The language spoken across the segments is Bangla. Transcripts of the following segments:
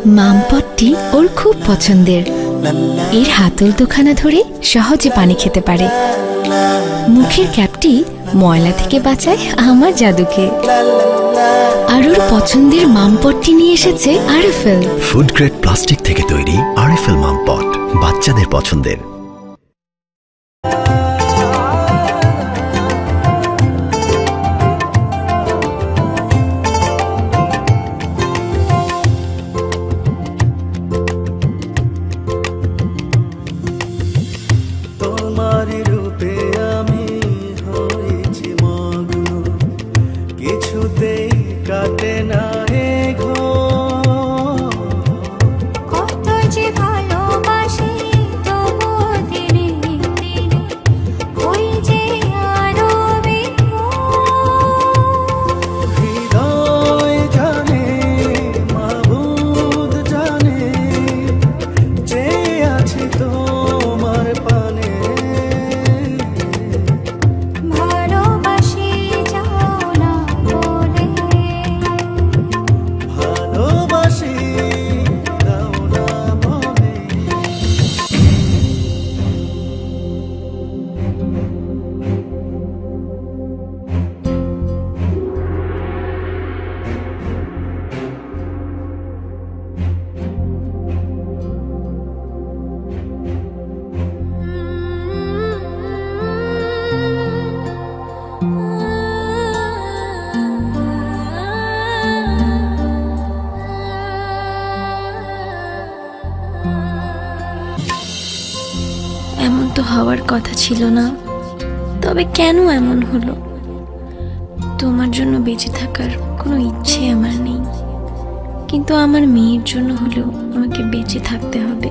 মামপটটি ওর খুব পছন্দের। এর হাতল দুখানা ধরে সহজে পানি খেতে পারে। মুখের ক্যাপটি ময়লা থেকে বাঁচায় আমার জাদুকে। আর ওর পছন্দের মামপটটি নিয়ে এসেছে আরএফএল। ফুড গ্রেড প্লাস্টিক থেকে তৈরি আরএফএল মামপট, বাচ্চাদের পছন্দের। এমন তো হওয়ার কথা ছিল না, তবে কেন এমন হলো? তোমার জন্য বেঁচে থাকার কোনো ইচ্ছে আমার নেই, কিন্তু আমার মেয়ের জন্য হলেও আমাকে বেঁচে থাকতে হবে।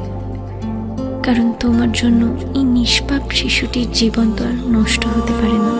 কারণ তোমার জন্য এই নিষ্পাপ শিশুটির জীবন তো আর নষ্ট হতে পারে না।